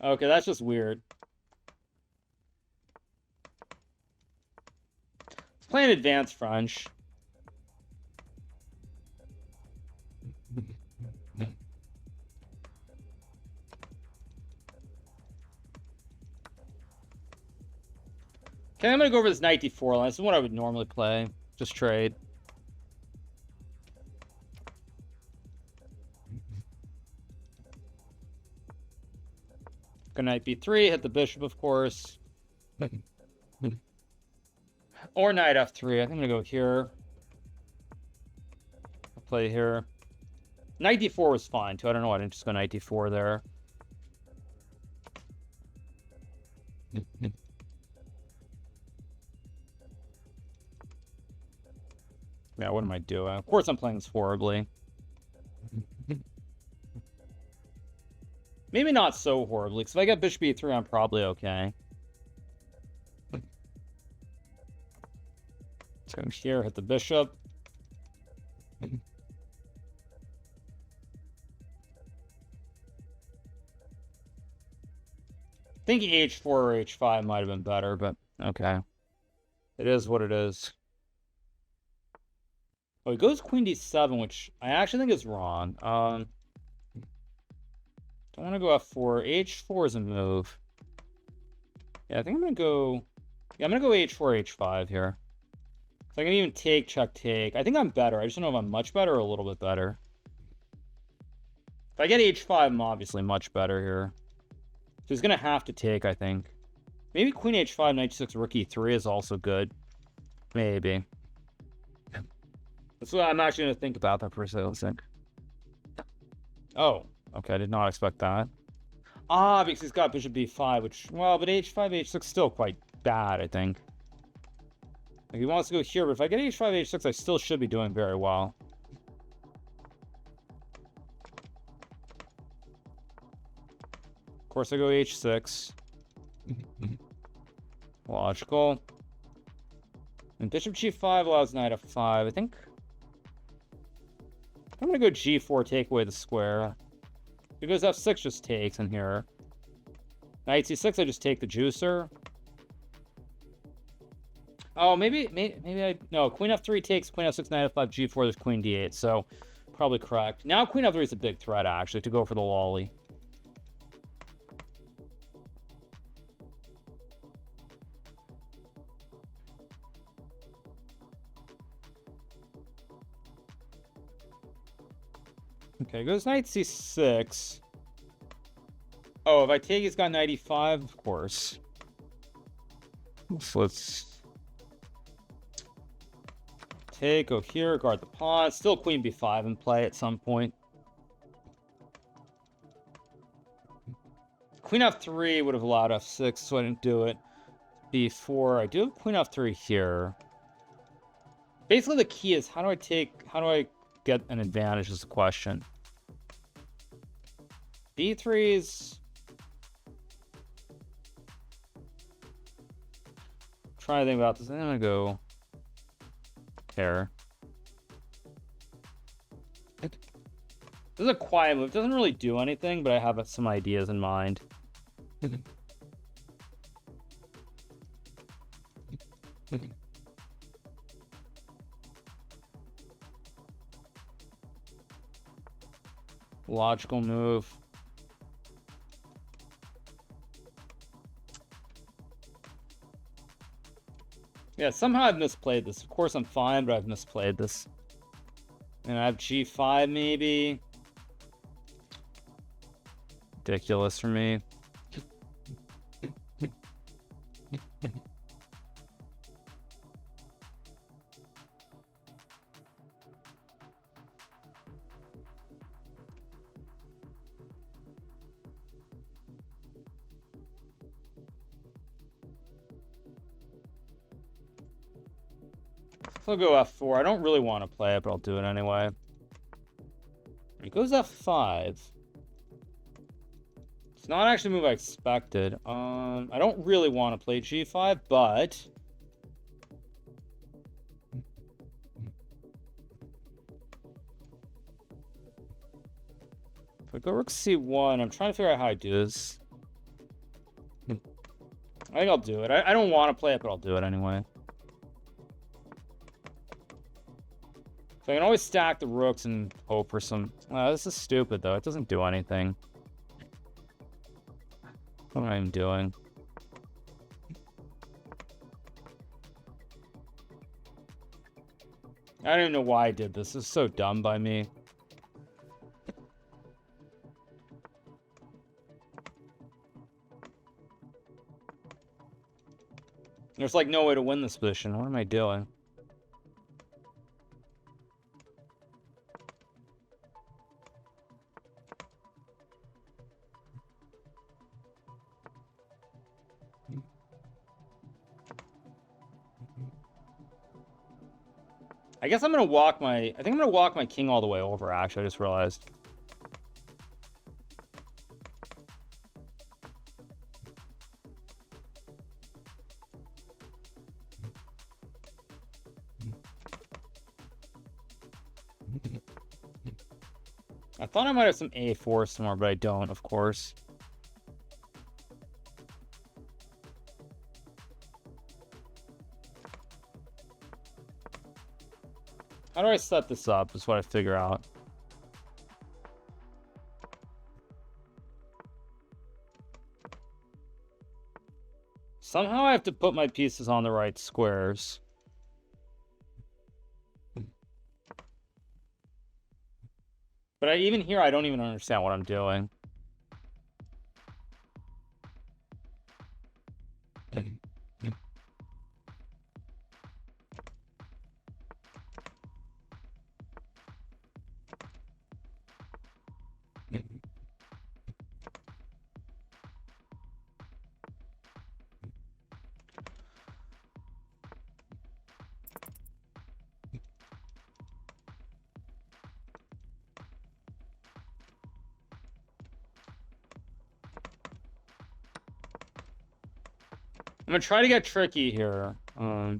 Okay, that's just weird. Let's play an advanced French. Okay, I'm gonna go over this knight d4 line. This is what I would normally play. Just trade. Go knight b3, hit the bishop, of course. Or knight f3. I think I'm gonna go here. I'll play here. Knight d4 was fine, too. I don't know why I didn't just go knight d4 there. Yeah, what am I doing? Of course I'm playing this horribly. Maybe not so horribly, because if I get bishop e3, I'm probably okay. Let's go here, hit the bishop. Thinking h4 or h5 might have been better, but okay. It is what it is. Oh, he goes queen d7, which I actually think is wrong. Don't want to go f4. h4 is a move. Yeah, I think I'm going to go... Yeah, I'm going to go h4, h5 here. So I can even take, check, take. I think I'm better. I just don't know if I'm much better or a little bit better. If I get h5, I'm obviously much better here. So he's going to have to take, I think. Maybe queen h5, knight 6, rook e3 is also good. Maybe. That's what I'm actually going to think about that for a second. Oh, okay. I did not expect that. Ah, because he's got bishop b5, which, well, but h5, h6 still quite bad, I think. Like, he wants to go here, but if I get h5, h6, I still should be doing very well. Of course, I go h6. Logical. And bishop g5 allows knight f5. I think I'm going to go g4, take away the square. If it goes f6, just takes in here. Knight c6, I just take the juicer. Oh, maybe I... No, queen f3 takes, queen f6, knight f5, g4, there's queen d8. So, probably correct. Now, queen f3 is a big threat, actually, to go for the lolly. Okay, goes knight c6. Oh, if I take, he's got knight e5, of course. So let's take, go here, guard the pawn. Still queen b5 in play at some point. Queen f3 would have allowed f6, so I didn't do it. b4. I do have queen f3 here. Basically, the key is how do I get an advantage is the question. b3's... Trying to think about this. I'm gonna go here. This is a quiet move. It doesn't really do anything, but I have some ideas in mind. Logical move. Yeah, somehow I've misplayed this. Of course I'm fine, but I've misplayed this. And I have g5 maybe. Ridiculous for me. I'll go f4. I don't really want to play it, but I'll do it anyway. It goes f5. It's not actually a move I expected. I don't really want to play g5, but... If I go rook c1, I'm trying to figure out how I do this. I think I'll do it. I don't want to play it, but I'll do it anyway. So I can always stack the rooks and hope for some... this is stupid, though. It doesn't do anything. What am I even doing? I don't even know why I did this. This is so dumb by me. There's like no way to win this position. What am I doing? I guess I'm gonna walk my... I think I'm gonna walk my king all the way over, actually. I just realized. I thought I might have some A4 somewhere, but I don't, of course. How do I set this up is what I figure out. Somehow I have to put my pieces on the right squares. But even here, I don't even understand what I'm doing. I'm gonna try to get tricky here. Of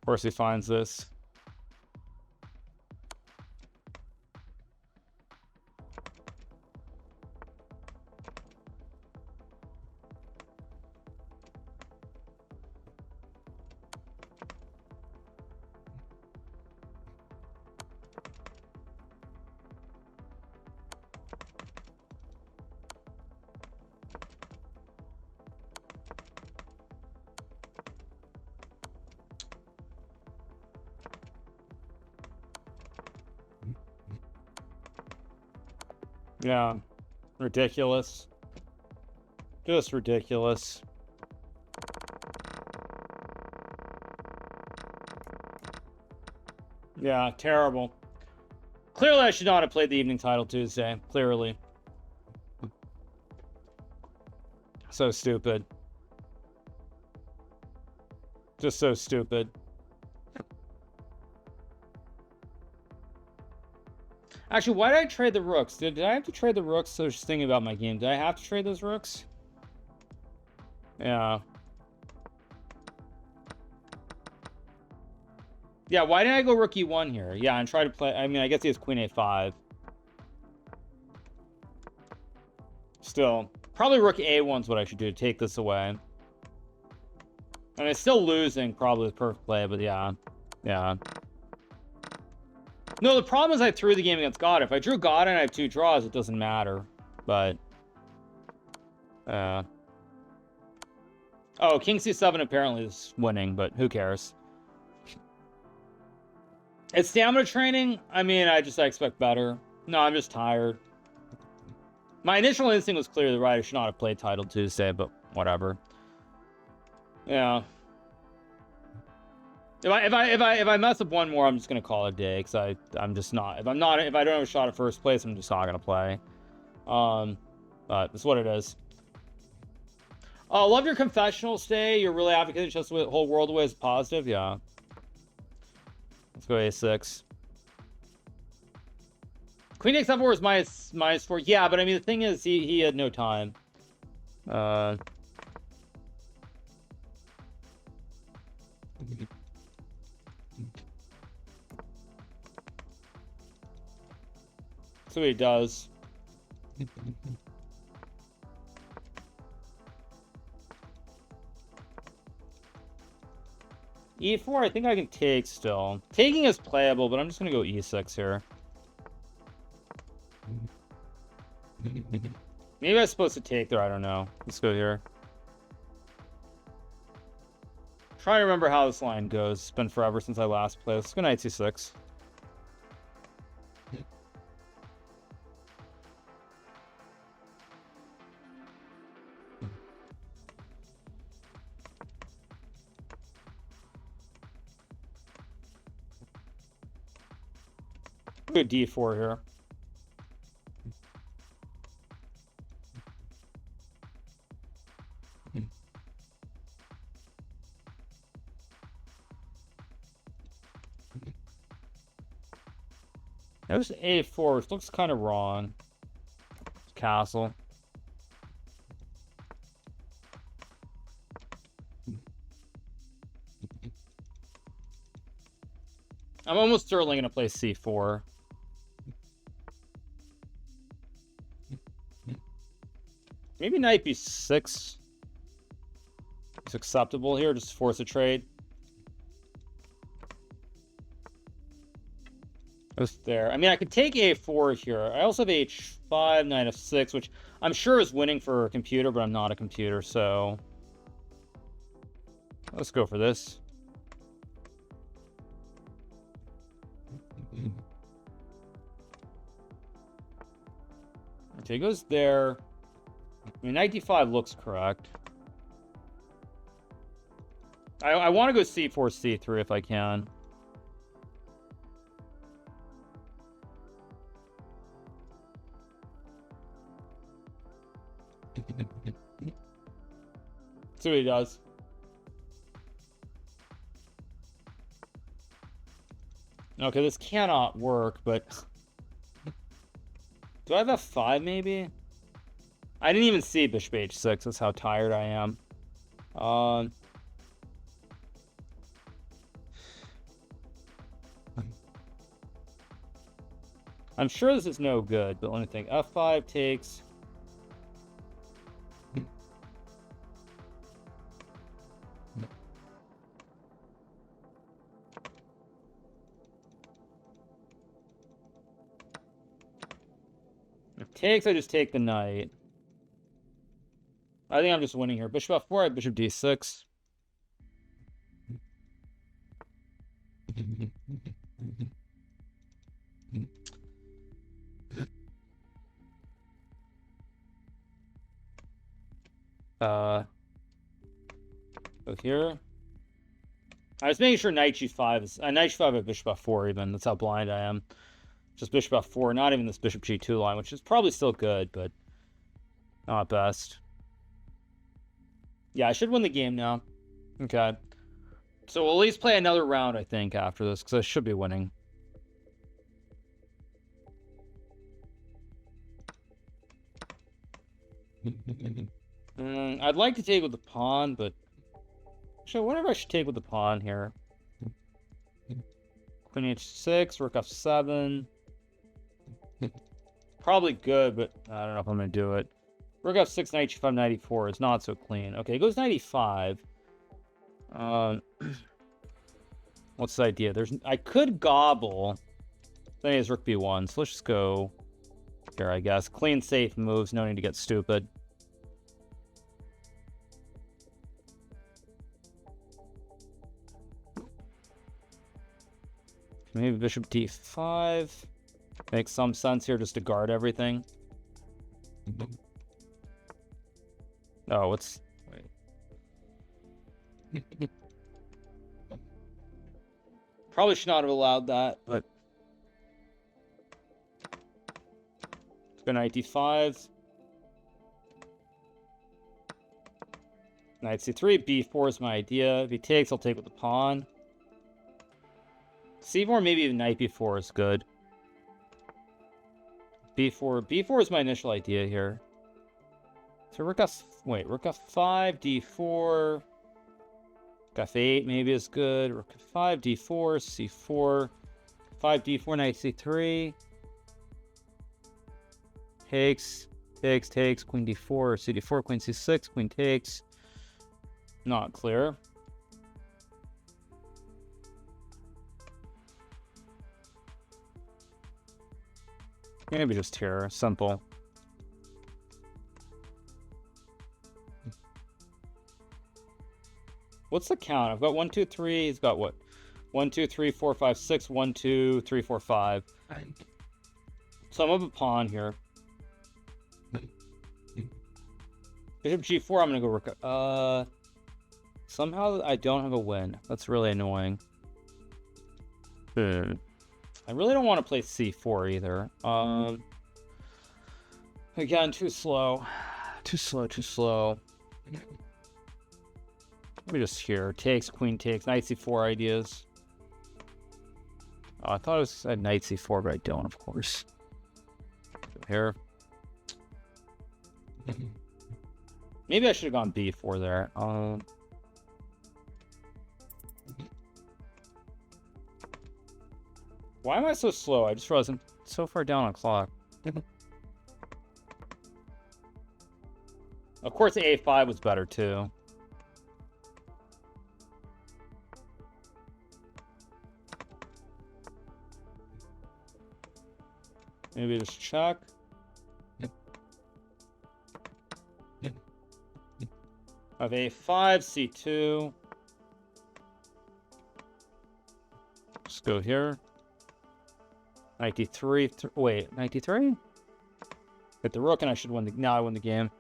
course he finds this. Yeah, ridiculous. Just ridiculous. Yeah, terrible. Clearly, I should not have played the evening title Tuesday. Clearly. So stupid. Just so stupid. Actually, why did I trade the rooks? Did I have to trade the rooks? So just thinking about my game. Did I have to trade those rooks? Yeah. Yeah, why didn't I go rook e1 here? Yeah, and try to play... I mean, I guess he has queen a5. Still. Probably rook a1's what I should do to take this away. I mean, still losing probably with perfect play, but yeah. Yeah. No, the problem is I threw the game against God. If I drew God and I have 2 draws, it doesn't matter. But... oh, king c7 apparently is winning, but who cares? It's stamina training. I mean, I expect better. No, I'm just tired. My initial instinct was clearly right. I should not have played Title Tuesday, but whatever. Yeah. If I mess up one more, I'm just gonna call it a day, because I'm just not. If I don't have a shot at first place, I'm just not gonna play. But it's what it is. Oh, love your confessional stay. You're really advocating just the whole world away is positive. Yeah. Let's go a6. Queen takes f4 is minus 4. Yeah, but I mean the thing is he had no time. That's what he does. E4, I think I can take still. Taking is playable, but I'm just going to go E6 here. Maybe I was supposed to take there, I don't know. Let's go here. Trying to remember how this line goes. It's been forever since I last played. Let's go knight C6. Good D4 here. That was A4, which looks kind of wrong. Castle. I'm almost certainly going to play C4. Maybe knight B6 is acceptable here, just force a trade. Just there. I mean, I could take A4 here. I also have H5, knight F6, which I'm sure is winning for a computer, but I'm not a computer, so let's go for this. Okay, it goes there. I mean, knight D5 looks correct. I want to go C4, C3 if I can. See what he does. Okay, this cannot work, but do I have F5 maybe? I didn't even see bishop H6. That's how tired I am. I'm sure this is no good, but let me think. F5 takes. If takes, I just take the knight. I think I'm just winning here. Bishop F4, I have bishop D6. Go here. I was making sure knight G5 is knight G5 at bishop F4 even. That's how blind I am. Just bishop F4, not even this bishop G2 line, which is probably still good, but not best. Yeah, I should win the game now. Okay. So we'll at least play another round, I think, after this, because I should be winning. I'd like to take with the pawn, but actually, whatever I should take with the pawn here. Queen H6, Rook F7. Probably good, but I don't know if I'm going to do it. Rook F6, Knight G5, Knight E4 is not so clean. Okay, it goes Knight E5. What's the idea? I could gobble. Then he has Rook B1, so let's just go here, I guess. Clean, safe moves, no need to get stupid. Maybe Bishop D5. Makes some sense here just to guard everything. Oh, what's... Wait. Probably should not have allowed that, but... Let's go Knight D5. Knight C3, B4 is my idea. If he takes, I'll take with the pawn. C4, maybe even Knight B4 is good. B4 is my initial idea here. So Rook F5, D4. F8 maybe is good. Rook F5, D4, C4, 5 D4, knight C3. Takes, queen D4, CD4, queen C6, queen takes. Not clear. Maybe just here, simple. What's the count? I've got 1, 2, 3. He's got what? 1, 2, 3, 4, 5, 6. 1, 2, 3, 4, 5. So I'm up a pawn here. Bishop G4. I'm gonna go rook. Somehow I don't have a win. That's really annoying. I really don't want to play C4 either. Again, too slow. Too slow. Let me just here. Takes, queen takes, knight C4 ideas. Oh, I thought it was a knight C4, but I don't, of course. Here. Maybe I should have gone B4 there. Why am I so slow? I just realized I'm so far down on clock. Of course, A5 was better too. Maybe just check. I have A5, C2. Let's go here. 93. Wait, 93? Hit the rook and I should win the... Now I win the game.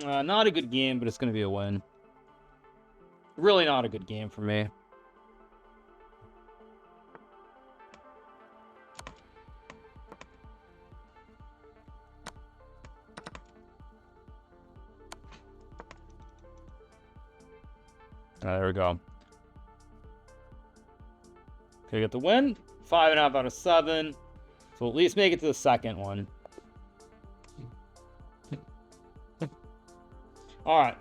Not a good game, but it's going to be a win. Really not a good game for me. There we go. Okay, get the win. 5.5 out of 7. So at least make it to the second one. Alright.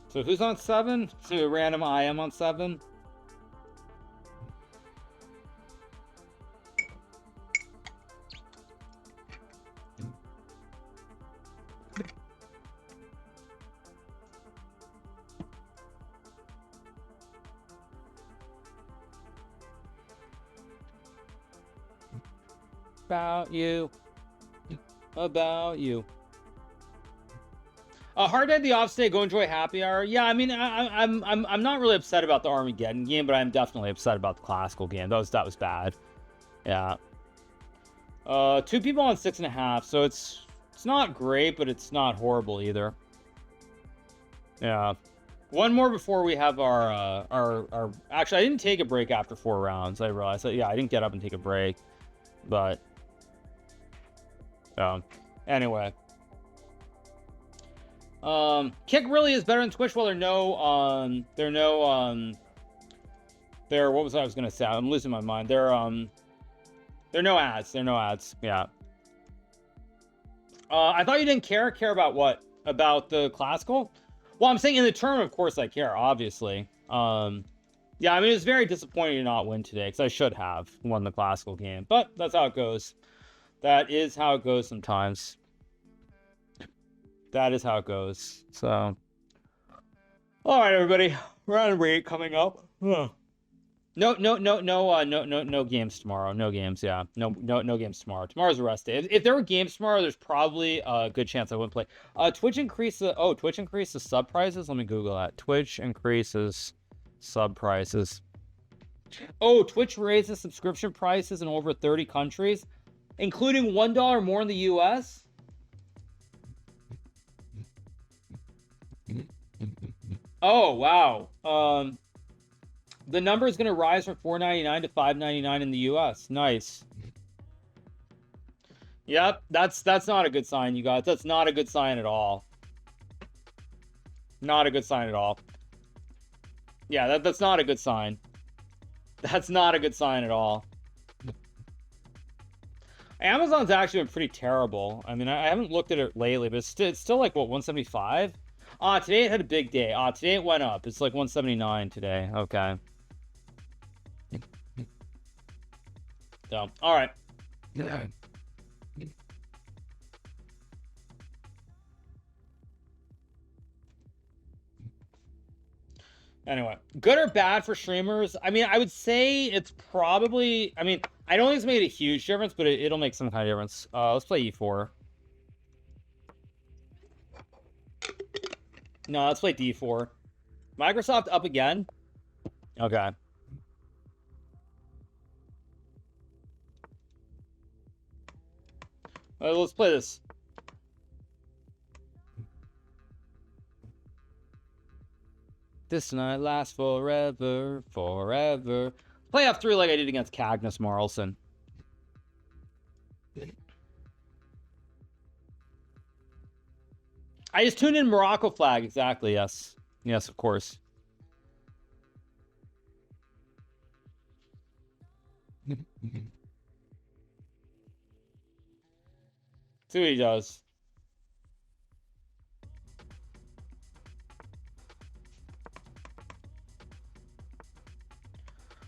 So who's on 7? So random I am on 7. About you. Hard day at the offstate. Go enjoy happy hour. Yeah, I mean, I'm not really upset about the Armageddon game, but I'm definitely upset about the classical game. That was bad. Yeah. 2 people on 6.5, so it's not great, but it's not horrible either. Yeah. One more before we have our actually, I didn't take a break after 4 rounds. I realized that. Yeah, I didn't get up and take a break, but anyway. Kick really is better than Twitch. Well, what was I was gonna say? I'm losing my mind. There are no ads. Yeah. I thought you didn't care about what? About the classical? Well, I'm saying in the tournament, of course I care, obviously. Yeah, I mean, it's very disappointing to not win today, because I should have won the classical game, but that's how it goes. That is how it goes sometimes. That is how it goes. So, all right, everybody, round rate coming up. No games tomorrow. No games. Yeah, no games tomorrow. Tomorrow's a rest day. If there were games tomorrow, there's probably a good chance I wouldn't play. Twitch increases sub prices. Let me Google that. Twitch increases sub prices. Oh, Twitch raises subscription prices in over 30 countries, including $1 more in the US. Oh, wow. The number is going to rise from $4.99 to $5.99 in the US. Nice. Yep, that's not a good sign, you guys. That's not a good sign at all. Not a good sign at all. Yeah, that's not a good sign. That's not a good sign at all. Amazon's actually been pretty terrible. I mean, I haven't looked at it lately, but it's still like, what, 175? Today it had a big day. Today it went up. It's like 179 today. Okay. So, all right. Anyway, good or bad for streamers? I mean, I would say it's probably... I mean, I don't think it's made a huge difference, but it'll make some kind of difference. Let's play E4. No, let's play D4. Microsoft up again? Okay. Let's play this. This night lasts forever, forever. Play F3 like I did against Cagnus Marlson. I just tuned in Morocco flag, exactly, yes. Yes, of course. See what he does.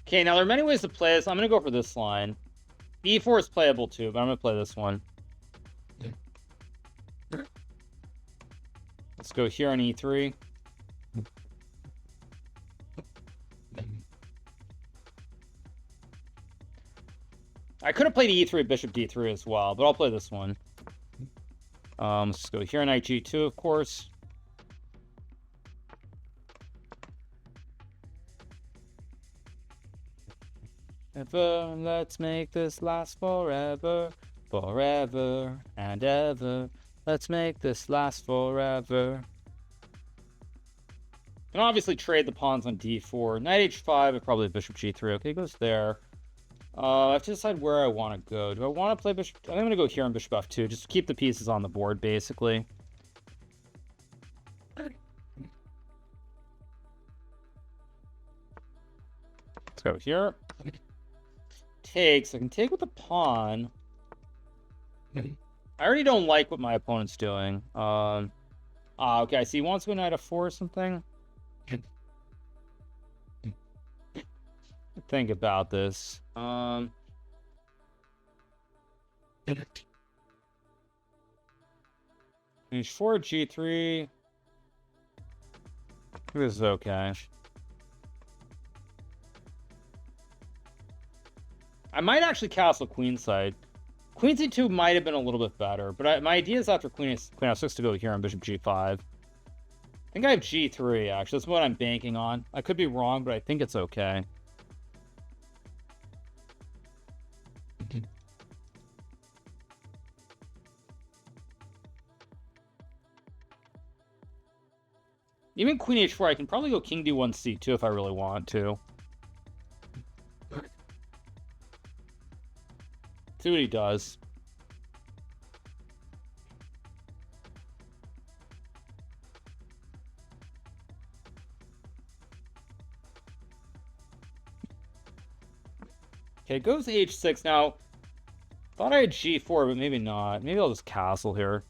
Okay, now there are many ways to play this. I'm going to go for this line. E4 is playable too, but I'm going to play this one. Let's go here on E3. I could have played E3, Bishop D3 as well, but I'll play this one. Let's go here on Knight G2, of course. Ever, let's make this last forever, forever and ever. Let's make this last forever. And obviously trade the pawns on D4. Knight H5 and probably Bishop G3. Okay, goes there. I have to decide where I want to go. Do I want to play Bishop? I'm going to go here on Bishop F2. Just keep the pieces on the board, basically. Let's go here. Takes. I can take with the pawn. I already don't like what my opponent's doing. Okay, I see. He wants to go Knight F4 or something. Think about this. H4, G3. This is okay. I might actually castle queenside. Queen C2 might have been a little bit better, but my idea is after Queen F6 to go here on Bishop G5. I think I have G3, actually. That's what I'm banking on. I could be wrong, but I think it's okay. Even Queen H4, I can probably go King D1 C2 if I really want to. See what he does. Okay, goes H6. Now, thought I had G4, but maybe not. Maybe I'll just castle here.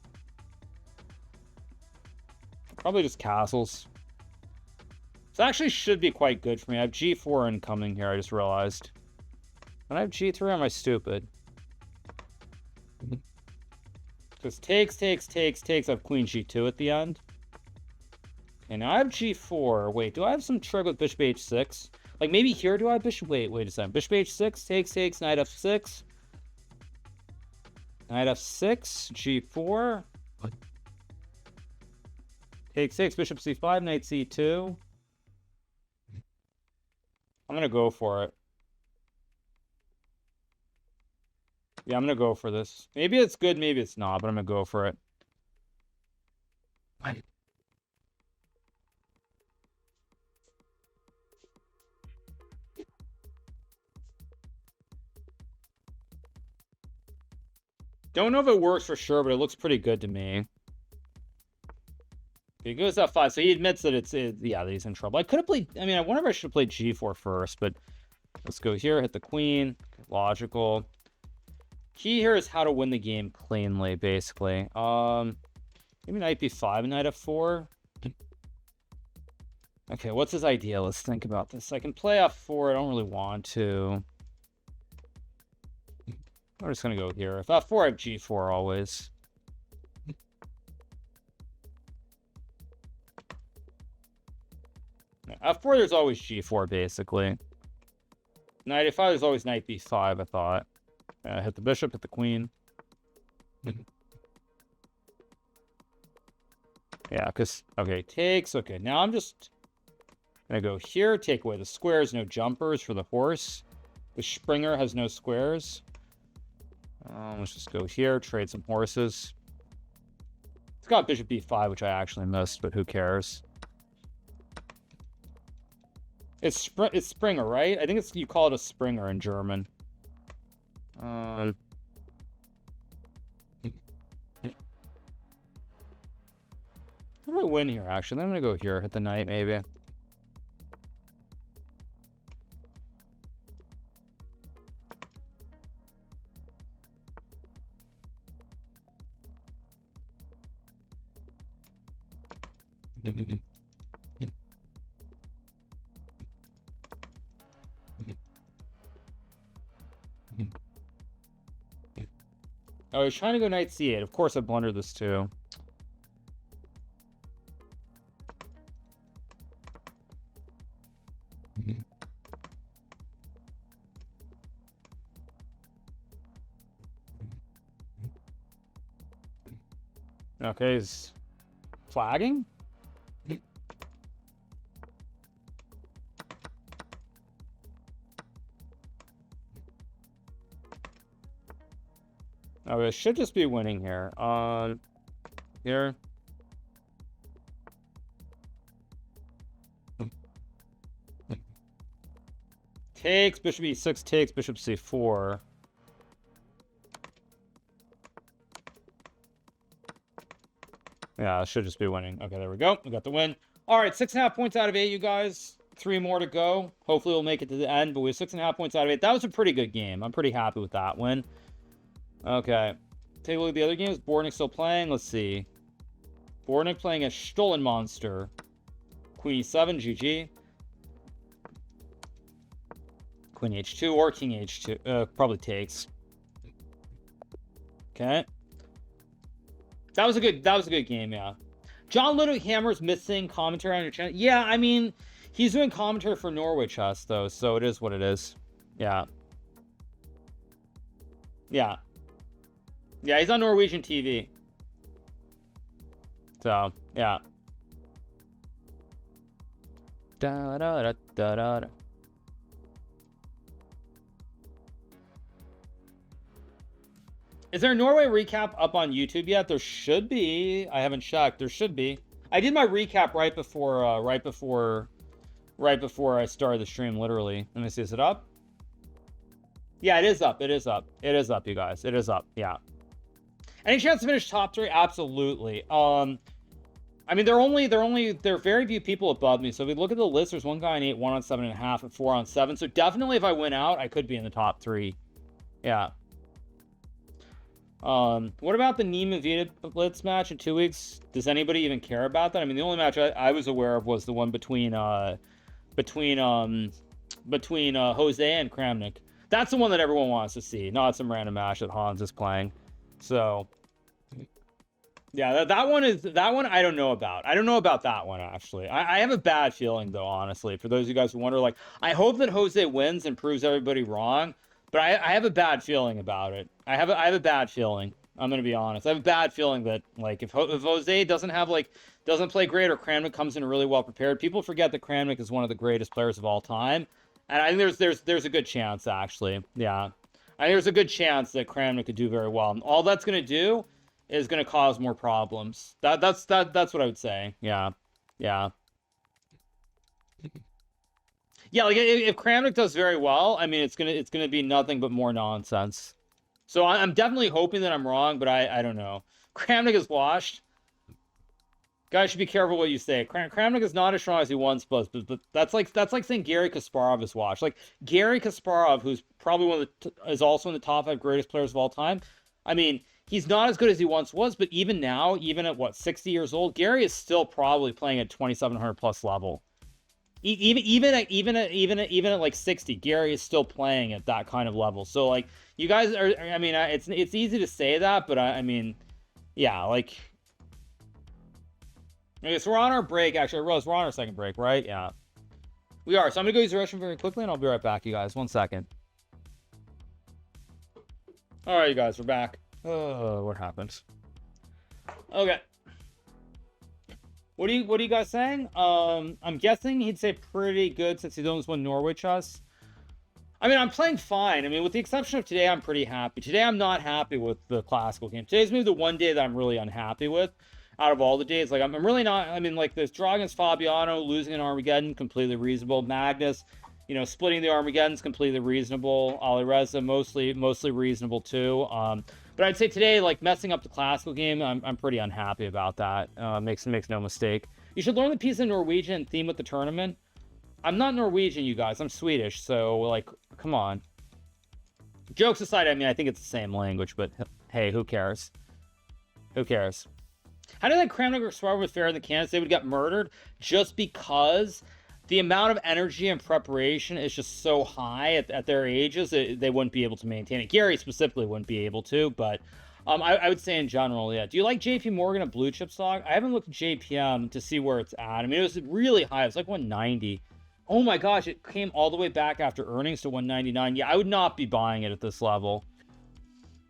Probably just castles. This actually should be quite good for me. I have G4 incoming here, I just realized. When I have G3, or am I stupid? Because takes. I have Queen G2 at the end. Okay, now I have G4. Wait, do I have some trick with Bishop H6? Like, maybe here do I have Bishop... Wait a second. Bishop H6, takes, Knight F6. Knight F6, G4. What? Takes, Bishop C5, Knight C2. I'm gonna go for it. Yeah, I'm gonna go for this. Maybe it's good, maybe it's not, but I'm gonna go for it. What? Don't know if it works for sure, but it looks pretty good to me. He goes F5, so he admits that yeah, that he's in trouble. I could have played, I mean, I wonder if I should have played G4 first, but let's go here, hit the queen. Logical. Key here is how to win the game cleanly, basically. Maybe knight b5 and knight f4. Okay, what's his idea? Let's think about this. I can play f4. I don't really want to. I'm just gonna go here. If f4, I have g4 always. F4, there's always g4, basically. Knight f5, there's always knight b5, I thought. Hit the bishop, hit the queen. Yeah, because... Okay, takes. Okay, now I'm just... gonna go here, take away the squares, no jumpers for the horse. The Springer has no squares. Let's just go here, trade some horses. It's got bishop b5, which I actually missed, but who cares? It's Springer, right? I think it's you call it a Springer in German. How do I win here, actually? I'm gonna go here, hit the knight, maybe. Oh, he's trying to go knight c8. Of course I blundered this too. Okay, he's flagging? Oh, it should just be winning here. Here. Takes, bishop e6 takes, bishop c4. Yeah, it should just be winning. Okay, there we go. We got the win. All right, 6.5 points out of 8, you guys. 3 more to go. Hopefully we'll make it to the end, but we have 6.5 points out of 8. That was a pretty good game. I'm pretty happy with that win. Okay. Take a look at the other games. Bornik still playing. Let's see. Bornik playing a Stolen Monster. Queen e7, GG. Queen h2 or king h2. Probably takes. Okay. That was a good game, yeah. John Littlehammer's missing commentary on your channel. Yeah, I mean, he's doing commentary for Norway chess, though, so it is what it is. Yeah. Yeah. Yeah, he's on Norwegian TV. So, yeah. Da da da da da. Is there a Norway recap up on YouTube yet? There should be. I haven't checked. There should be. I did my recap right before I started the stream, literally. Let me see. Is it up? Yeah, it is up. It is up. It is up, you guys. It is up. Yeah. Any chance to finish top 3? Absolutely. I mean, there are very few people above me. So if we look at the list, there's one guy on 8, one on 7.5, and 4 on 7. So definitely, if I win out, I could be in the top 3. Yeah. What about the Neiman Vita Blitz match in 2 weeks? Does anybody even care about that? I mean, the only match I was aware of was the one between Jose and Kramnik. That's the one that everyone wants to see, not some random match that Hans is playing. So, yeah, that one I don't know about. I don't know about that one, actually. I have a bad feeling, though, honestly. For those of you guys who wonder, like, I hope that Jose wins and proves everybody wrong. But I have a bad feeling about it. I have a bad feeling. I'm gonna be honest. I have a bad feeling that, like, if Jose doesn't play great, or Kramnik comes in really well prepared, people forget that Kramnik is one of the greatest players of all time. And I think there's a good chance, actually. Yeah, I think there's a good chance that Kramnik could do very well. And all that's gonna do is gonna cause more problems. That's what I would say. Yeah, yeah. Yeah, like if Kramnik does very well, I mean, it's gonna be nothing but more nonsense. So I'm definitely hoping that I'm wrong, but I don't know. Kramnik is washed. Guys should be careful what you say. Kramnik is not as strong as he once was, but that's like saying Gary Kasparov is washed. Like Gary Kasparov, who's probably one of the is also in the top 5 greatest players of all time. I mean, he's not as good as he once was, but even now, even at what 60 years old, Gary is still probably playing at 2700 plus level. Even at like 60, Gary is still playing at that kind of level. So like you guys are, I mean, it's easy to say that, but I mean, yeah, like. Okay, so we're on our break, actually. Rose, we're on our second break, right? Yeah. We are. So I'm going to go use the restroom very quickly, and I'll be right back, you guys. 1 second. All right, you guys, we're back. What happened? Okay. What are you guys saying? I'm guessing he'd say pretty good since he's almost won Norway chess. I mean, I'm playing fine. I mean, with the exception of today, I'm pretty happy. Today, I'm not happy with the classical game. Today's maybe the one day that I'm really unhappy with. Out of all the days, like I'm really not. I mean, like this draw against Fabiano, losing an Armageddon, completely reasonable. Magnus, you know, splitting the Armageddon's completely reasonable. Alireza, mostly reasonable too. But I'd say today, like messing up the classical game, I'm pretty unhappy about that. Makes no mistake. You should learn the piece of Norwegian theme with the tournament. I'm not Norwegian, you guys. I'm Swedish, so like, come on. Jokes aside, I mean, I think it's the same language, but hey, who cares? Who cares? How did that Kramnik or Kasparov fare in the Candidates? They would get murdered just because the amount of energy and preparation is just so high at their ages, they wouldn't be able to maintain it. Gary specifically wouldn't be able to, but I would say in general, yeah. Do you like JP Morgan at blue chip stock? I haven't looked at JPM to see where it's at. I mean, it was really high. It was like 190. Oh my gosh, it came all the way back after earnings to 199. Yeah, I would not be buying it at this level.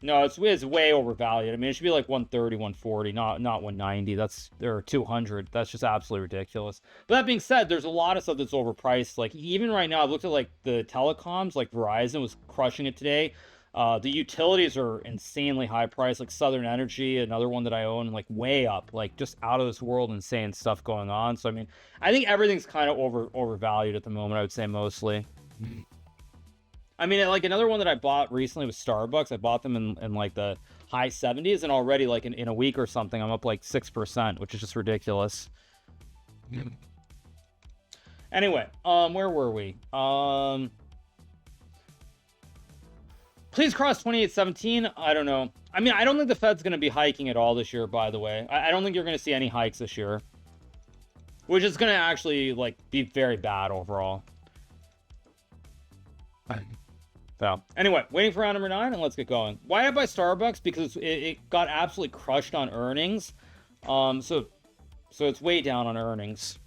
No, it's way overvalued. I mean, it should be like 130, 140, not 190. That's or 200. That's just absolutely ridiculous. But that being said, there's a lot of stuff that's overpriced. Like even right now, I've looked at like the telecoms, like Verizon was crushing it today. The utilities are insanely high priced, like Southern Energy, another one that I own, like way up, like just out of this world insane stuff going on. So I mean, I think everything's kind of overvalued at the moment. I would say mostly. I mean, like another one that I bought recently was Starbucks. I bought them in like the high 70s, and already like in a week or something, I'm up like 6%, which is just ridiculous. Anyway, where were we? Please cross 2817. I don't know. I mean, I don't think the Fed's going to be hiking at all this year, by the way. I don't think you're going to see any hikes this year, which is going to actually like be very bad overall. So anyway, waiting for round number 9, and let's get going. Why I buy Starbucks? Because it got absolutely crushed on earnings. So it's way down on earnings.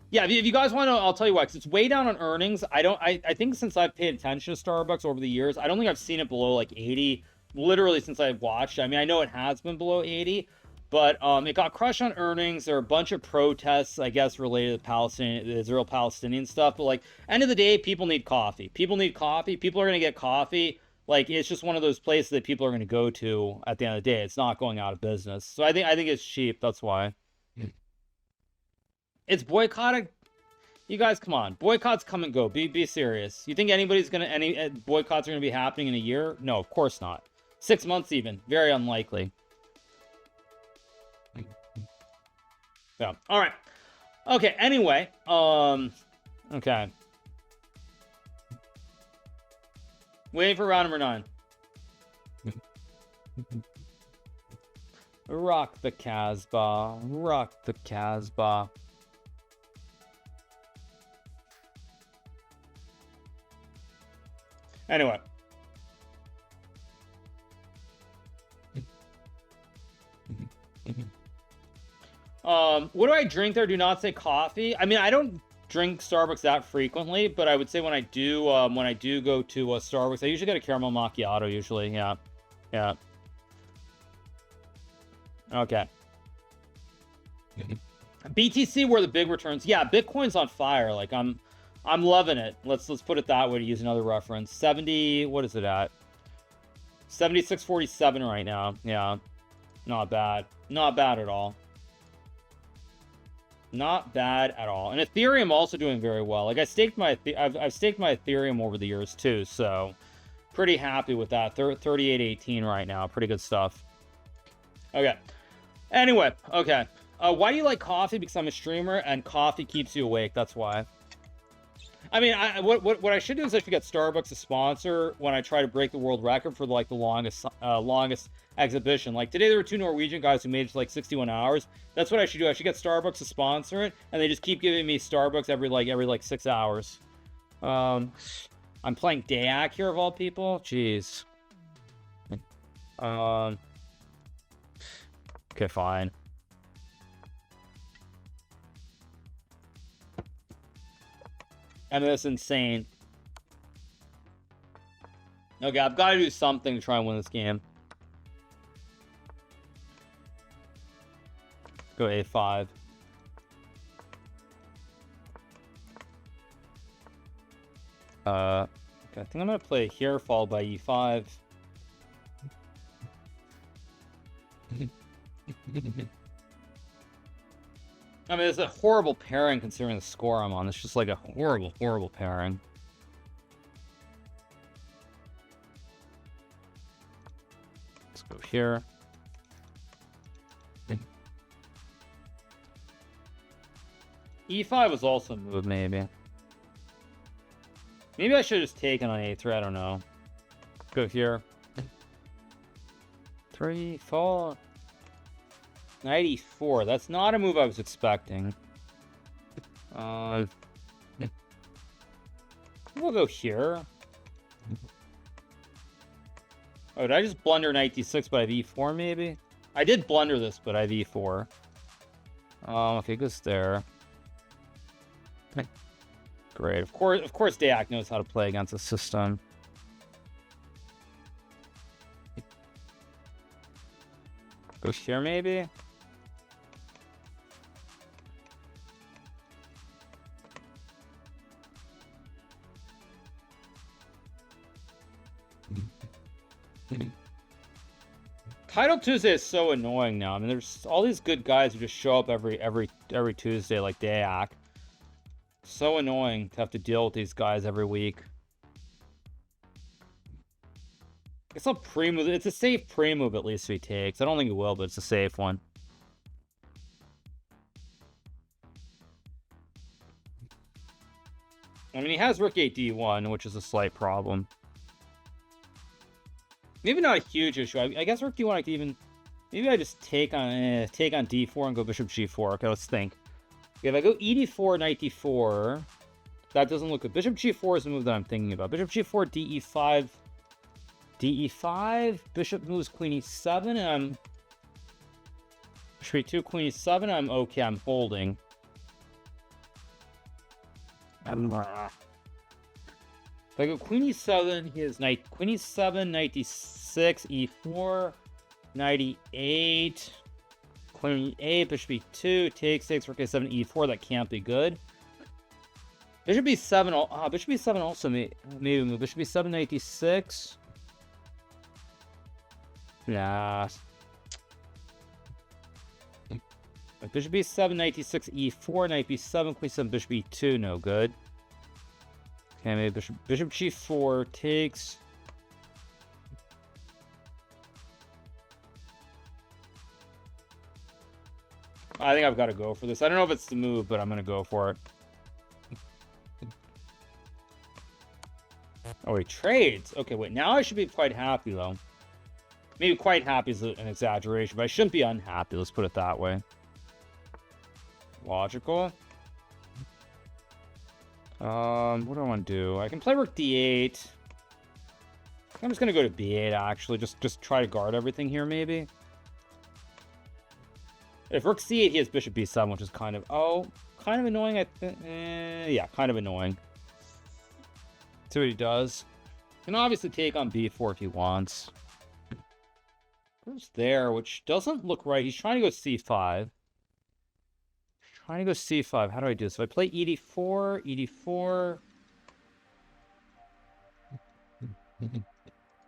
Yeah, if you guys want to, I'll tell you why. Because it's way down on earnings. I think since I've paid attention to Starbucks over the years, I don't think I've seen it below like 80. Literally since I've watched. I mean, I know it has been below 80. But it got crushed on earnings. There are a bunch of protests, I guess, related to the Israel-Palestinian stuff. But, like, end of the day, people need coffee. People need coffee. People are going to get coffee. Like, it's just one of those places that people are going to go to at the end of the day. It's not going out of business. So I think it's cheap. That's why. It's boycotting. You guys, come on. Boycotts come and go. Be serious. You think anybody's going to... Any boycotts are going to be happening in a year? No, of course not. 6 months even. Very unlikely. So, all right. Okay, anyway, okay. Waiting for round number 9. Rock the Casbah. Rock the Casbah. Anyway. What do I drink there? Do not say coffee. I mean, I don't drink Starbucks that frequently, but I would say when I do go to Starbucks, I usually get a caramel macchiato. Usually, yeah. Okay. BTC were the big returns. Yeah, Bitcoin's on fire. Like I'm loving it. Let's put it that way to use another reference. 70. What is it at? 76.47 right now. Yeah, not bad. Not bad at all. Not bad at all. And Ethereum also doing very well. Like I've staked my Ethereum over the years too, so pretty happy with that. 38.18 right now. Pretty good stuff. Okay. Anyway, okay. Why do you like coffee? Because I'm a streamer, and coffee keeps you awake. That's why. I mean, what I should do is I should get Starbucks to sponsor when I try to break the world record for like the longest exhibition. Like today, there were 2 Norwegian guys who made it to like 61 hours. That's what I should do. I should get Starbucks to sponsor it, and they just keep giving me Starbucks every 6 hours. I'm playing Dayak here of all people. Jeez. Okay, fine. I mean, that's insane. Okay, I've got to do something to try and win this game. Go A5. Okay, I think I'm gonna play here, followed by E5. I mean, it's a horrible pairing considering the score I'm on. It's just like a horrible, horrible pairing. Let's go here. E5 was also a move, maybe. Maybe I should have just taken on A3, I don't know. Go here. 3, 4. 94. That's not a move I was expecting. We'll go here. Oh, did I just blunder 96 but I have E4 maybe? I did blunder this, but I have E4. Okay, goes there. Great. Of course Dayak knows how to play against the system. Go here maybe? Title Tuesday is so annoying now. I mean, there's all these good guys who just show up every Tuesday, like Dayak. So annoying to have to deal with these guys every week. It's not pre-move. It's a safe pre-move at least if he takes. I don't think he will, but it's a safe one. I mean, he has Rook 8 D1, which is a slight problem. Maybe not a huge issue. I guess Rook D1 I could even... Maybe I just take on D4 and go Bishop G4. Okay, let's think. Okay, if I go ED4, Knight D4, that doesn't look good. Bishop G4 is the move that I'm thinking about. Bishop G4, DE5, DE5. Bishop moves Queen E7, and I'm... Bishop E2, Queen E7, I'm okay, I'm holding. If I go Queen E7, he has Knight, Queen E7, Knight D6, E4, Knight E8, Queen E8, Bishop E2, takes, Rook A7, E4, that can't be good. Bishop E7, Bishop E7 also maybe move. Bishop E7, Knight D6. Nah. Bishop B7, Knight D6, E4, Knight B7, Queen 7, Bishop E2, no good. Okay, maybe Bishop G4 takes. I think I've got to go for this. I don't know if it's the move, but I'm going to go for it. Oh, he trades. Okay, wait. Now I should be quite happy, though. Maybe quite happy is an exaggeration, but I shouldn't be unhappy. Let's put it that way. Logical. What do I want to do? I can play Rook D8. I'm just gonna go to B8 actually. Just try to guard everything here, maybe. If Rook C8, he has Bishop B7, which is kind of kind of annoying. Yeah, kind of annoying. See what he does. Can obviously take on B4 if he wants. Goes there, which doesn't look right. He's trying to go C5. Trying to go C5. How do I do this? If I play ED4, ED4.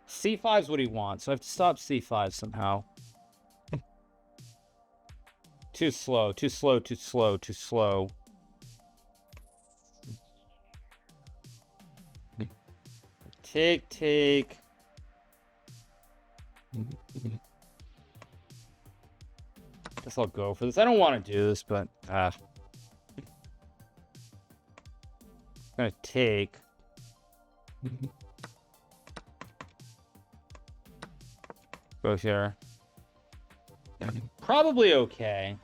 C5 is what he wants, so I have to stop C5 somehow. Too slow, too slow, too slow, too slow. Take. Guess I'll go for this. I don't want to do this, but I'm gonna take. Go here. Probably okay.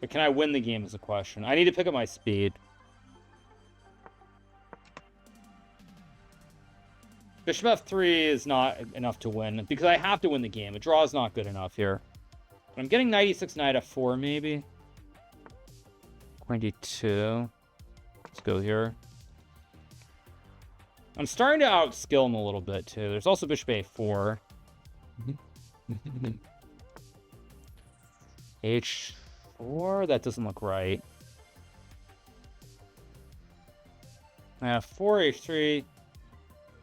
But can I win the game is a question. I need to pick up my speed. Bishop f3 is not enough to win, because I have to win the game. A draw is not good enough here. But I'm getting knight e6, knight f4, maybe. Queen d2. Let's go here. I'm starting to outskill him a little bit, too. There's also bishop a4. h4? That doesn't look right. f4, h3...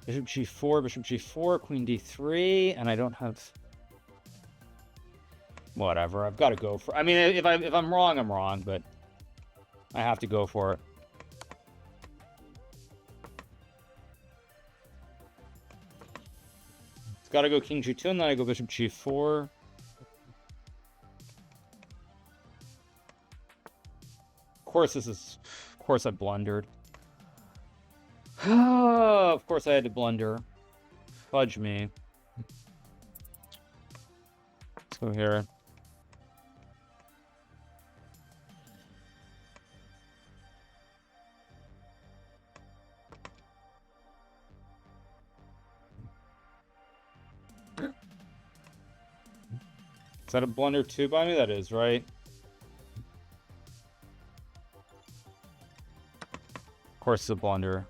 Bishop g4, queen d3, and I don't have... Whatever, I've got to go for... I mean, if I'm wrong, I'm wrong, but I have to go for it. It's got to go king g2, and then I go bishop g4. Of course, I blundered. Of course I had to blunder. Fudge me. Let's go here. Is that a blunder too by me? That is, right? Of course it's a blunder.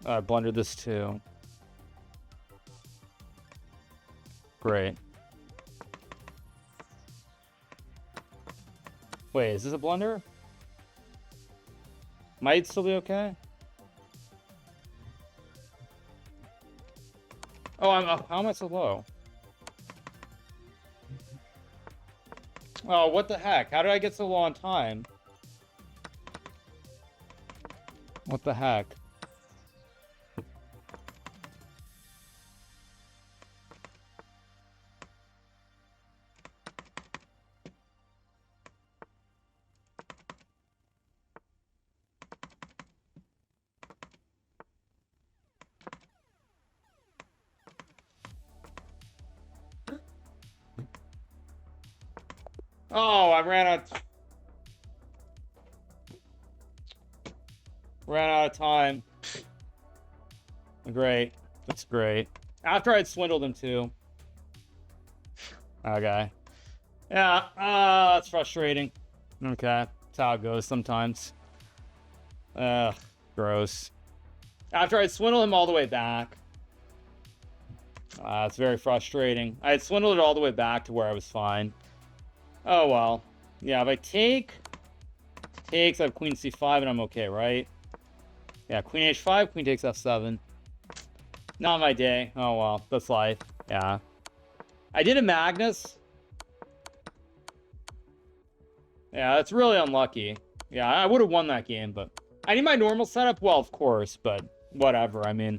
I blundered this too. Great. Wait, is this a blunder? Might still be okay? Oh, how am I so low? Oh, what the heck? How did I get so low on time? What the heck? Oh, I ran out of time. Great. That's great. After I'd swindled him too. Okay. Yeah, that's frustrating. Okay. That's how it goes sometimes. Ugh, gross. After I'd swindled him all the way back. It's very frustrating. I had swindled it all the way back to where I was fine. Oh, well. Yeah, if I takes, I have queen c5 and I'm okay, right? Yeah, queen h5, queen takes f7. Not my day. Oh, well. That's life. Yeah. I did a Magnus. Yeah, that's really unlucky. Yeah, I would have won that game, but... I need my normal setup? Well, of course, but whatever. I mean...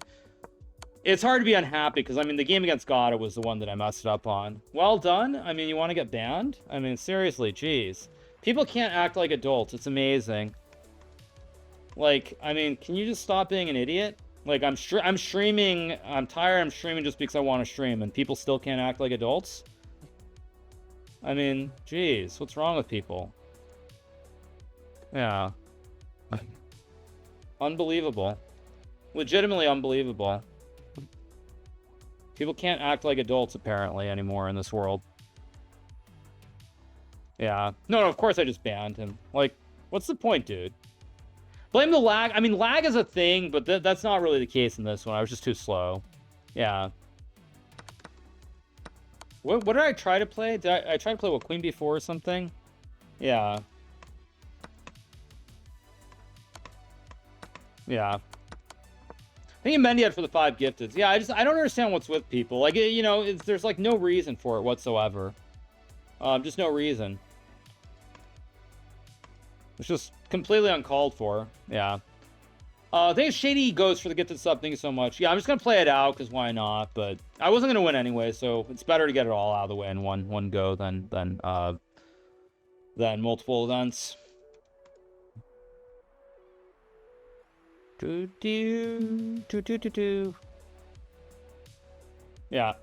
It's hard to be unhappy, because, I mean, the game against Gata was the one that I messed up on. Well done. I mean, you want to get banned? I mean, seriously, jeez. People can't act like adults. It's amazing. Like, I mean, can you just stop being an idiot? Like, I'm streaming, I'm tired, I'm streaming just because I want to stream, and people still can't act like adults? I mean, jeez, what's wrong with people? Yeah. Unbelievable. Legitimately unbelievable. People can't act like adults, apparently, anymore in this world. Yeah. No, of course I just banned him. Like, what's the point, dude? Blame the lag. I mean, lag is a thing, but that's not really the case in this one. I was just too slow. Yeah. What did I try to play? Did I try to play, what, queen b4 or something? Yeah. Yeah. I think Mendiad for the 5 gifteds. Yeah, I don't understand what's with people. Like, you know, there's like no reason for it whatsoever. Just no reason. It's just completely uncalled for. Yeah. Thanks, Shady Ghost, for the gifted sub. Thank you so much. Yeah, I'm just gonna play it out because why not? But I wasn't gonna win anyway, so it's better to get it all out of the way in one go than multiple events. Yeah.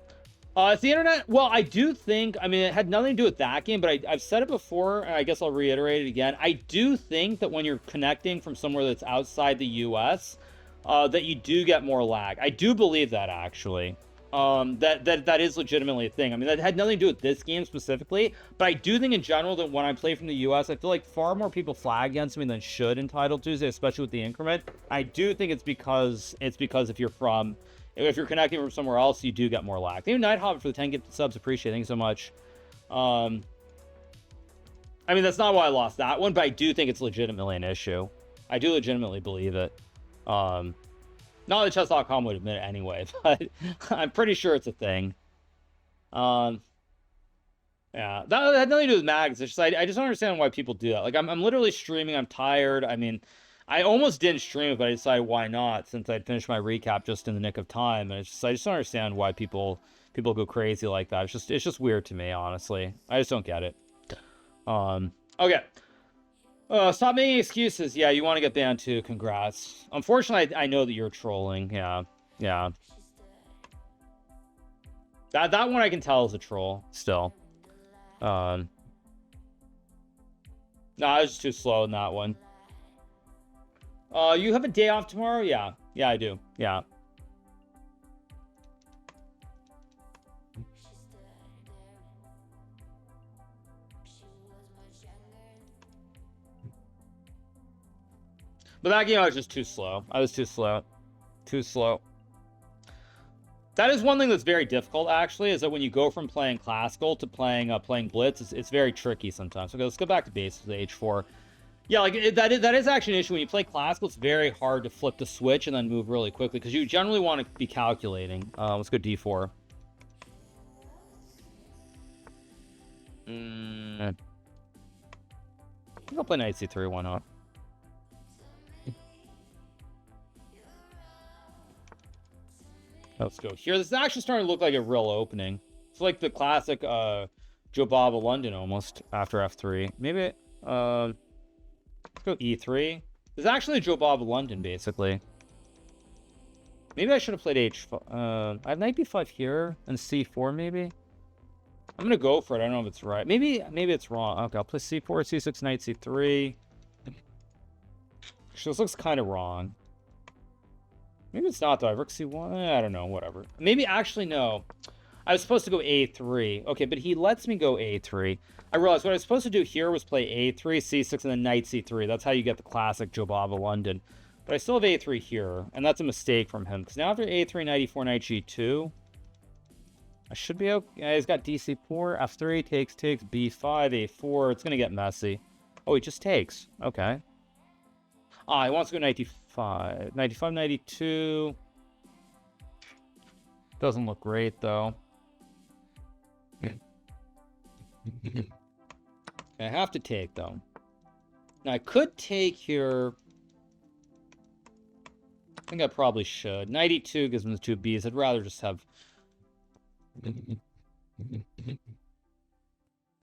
It's the internet. Well, I do think, I mean, it had nothing to do with that game, but I've said it before, and I guess I'll reiterate it again. I do think that when you're connecting from somewhere that's outside the US, that you do get more lag. I do believe that, actually. That is legitimately a thing. I mean, that had nothing to do with this game specifically, but I do think in general that when I play from the US, I feel like far more people flag against me than should in Title Tuesday, especially with the increment. I do think it's because if you're connecting from somewhere else, you do get more lag. Thank you, Night Hobbit, for the 10 gifted subs. Appreciate it. Thank you so much. I mean, that's not why I lost that one, but I do think it's legitimately an issue. I do legitimately believe it. Not that chess.com would admit it anyway, but I'm pretty sure it's a thing. Yeah, that had nothing to do with mags. It's just, I just don't understand why people do that. Like, I'm literally streaming. I'm tired. I mean, I almost didn't stream it, but I decided why not, since I'd finished my recap just in the nick of time. And I just don't understand why people go crazy like that. It's just weird to me, honestly. I just don't get it. Okay. Stop making excuses. Yeah, you want to get banned too. Congrats. Unfortunately, I know that you're trolling. Yeah. That one I can tell is a troll still. No, I was just too slow in that one. You have a day off tomorrow? Yeah, I do. Yeah. But that game, I was just too slow. I was too slow. Too slow. That is one thing that's very difficult, actually, is that when you go from playing classical to playing blitz, it's very tricky sometimes. Okay, let's go back to basics with H4. Yeah, like, that is actually an issue. When you play classical, it's very hard to flip the switch and then move really quickly, because you generally want to be calculating. Let's go D4. I think I'll play knight C3, why not? Let's go here. This is actually starting to look like a real opening. It's like the classic Joe Bob of London almost after F3. Maybe let's go E3. This is actually a Joe Bob of London, basically. Maybe I should have played H5. I have knight B5 here and C4 maybe. I'm gonna go for it. I don't know if it's right. Maybe it's wrong. Okay, I'll play C4, C6, knight C3. Actually, this looks kind of wrong. Maybe it's not, though. I have rook C1. I don't know. Whatever. Maybe, actually, no. I was supposed to go A3. Okay, but he lets me go A3. I realized what I was supposed to do here was play A3, C6, and then knight C3. That's how you get the classic Joe Bob of London. But I still have A3 here, and that's a mistake from him. Because now after A3, knight E4, knight G2, I should be okay. Yeah, he's got DC4, F3, takes, B5, A4. It's going to get messy. Oh, he just takes. Okay. Ah, he wants to go knight D5. Knight D5, knight D2. Doesn't look great, though. I have to take, though. Now, I could take here. I think I probably should. Knight E2 gives him the two Bs. I'd rather just have...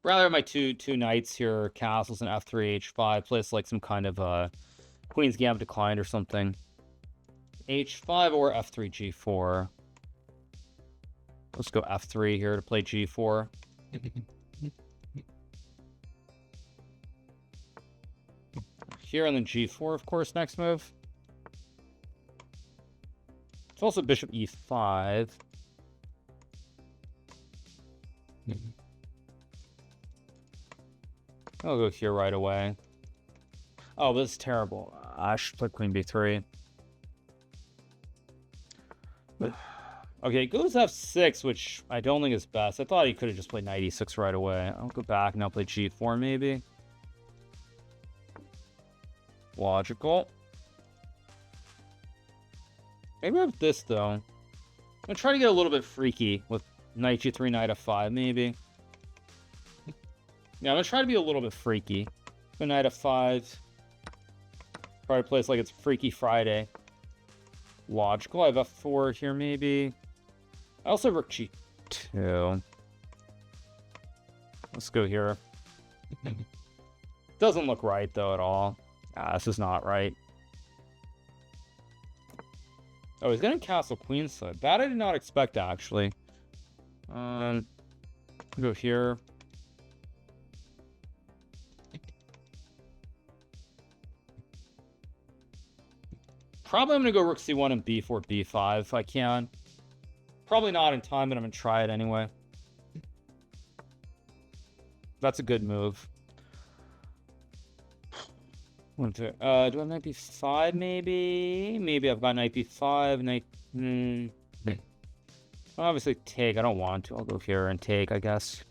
rather have my two knights here, castles, and F3, H5. Place like some kind of Queen's Gambit declined or something. H5 or F3, G4. Let's go F3 here to play G4. Here and then G4, of course, next move. It's also bishop E5. I'll go here right away. Oh, this is terrible. I should play Queen B3. Okay, goes F6, which I don't think is best. I thought he could have just played knight E6 right away. I'll go back and I'll play G4 maybe. Logical. Maybe I have this, though. I'm going to try to get a little bit freaky with knight G3, knight F5, maybe. Yeah, I'm going to try to be a little bit freaky. Go knight F5. Try to play this like it's Freaky Friday. Logical. I have F4 here, maybe. I also have Rook G2. Let's go here. Doesn't look right, though, at all. This is not right. Oh, he's gonna castle queenside. That I did not expect, actually. Go here. Probably I'm gonna go Rook C1 and B4, B5 if I can. Probably not in time, but I'm gonna try it anyway. That's a good move. Do I have knight b5 maybe? Maybe I've got knight b5, knight... I'll obviously take. I don't want to. I'll go here and take, I guess.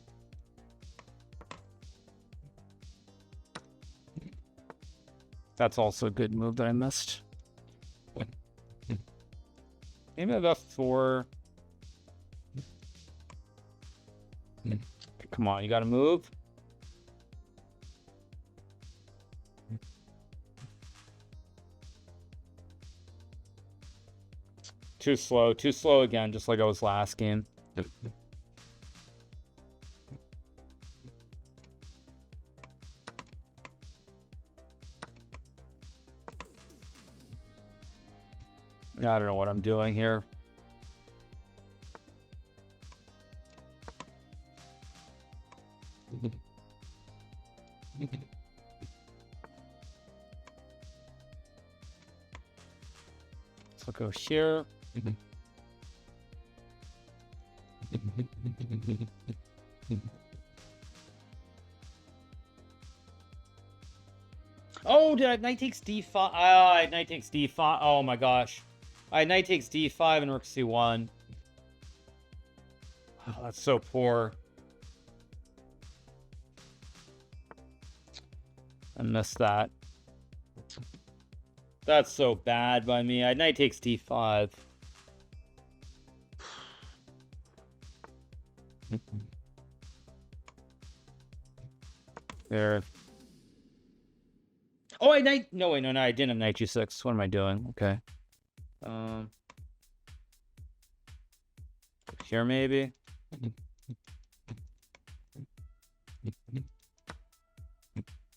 That's also a good move that I missed. Maybe I have F4. Come on, you gotta move. Too slow again, just like I was last game. I don't know what I'm doing here. So I'll go here. Oh, did I have knight takes d5? I had knight takes d5. Oh my gosh. I had knight takes d5 and rook c1. Oh, that's so poor. I missed that. That's so bad by me. I had knight takes d5. There. Oh, I knight. No, wait, no, I didn't have knight g6. What am I doing? Okay. Here maybe.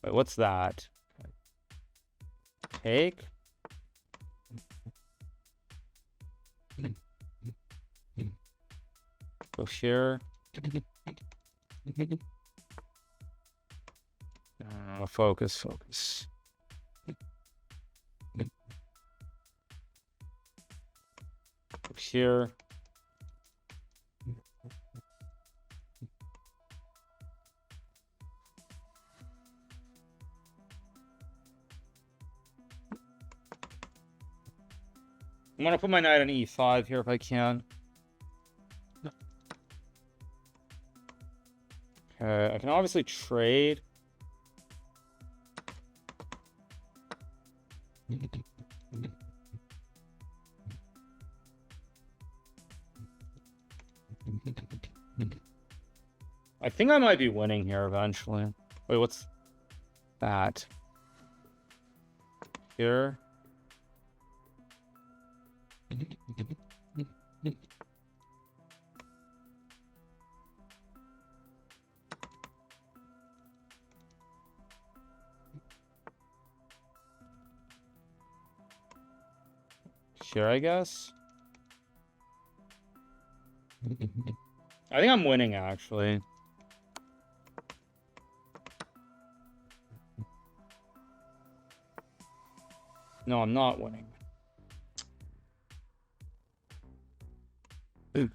Wait, what's that? Take. Go here. Focus. Here. I'm gonna put my knight on e5 here if I can. Okay, I can obviously trade. I think I might be winning here eventually. Wait, what's that? Here. Here, I guess. I think I'm winning, actually. No, I'm not winning. Of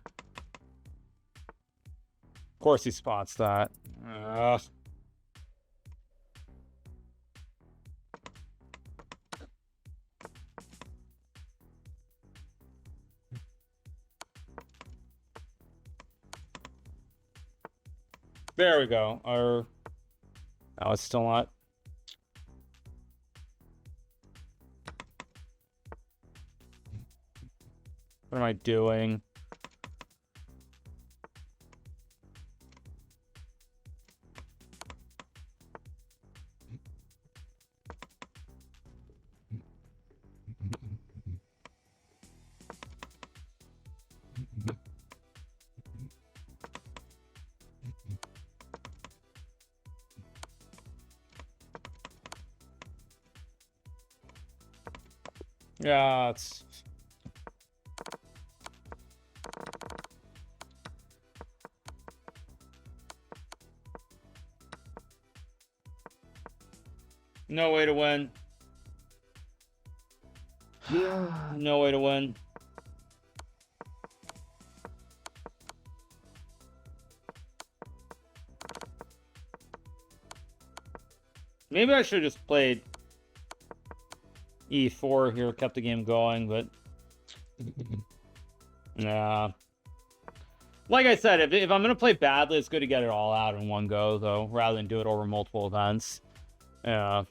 course he spots that. There we go. No, it's still not. What am I doing? Yeah, it's... No way to win. No way to win. Maybe I should have just played E4 here, kept the game going, but... Yeah. Like I said, if I'm going to play badly, it's good to get it all out in one go, though, rather than do it over multiple events. Yeah.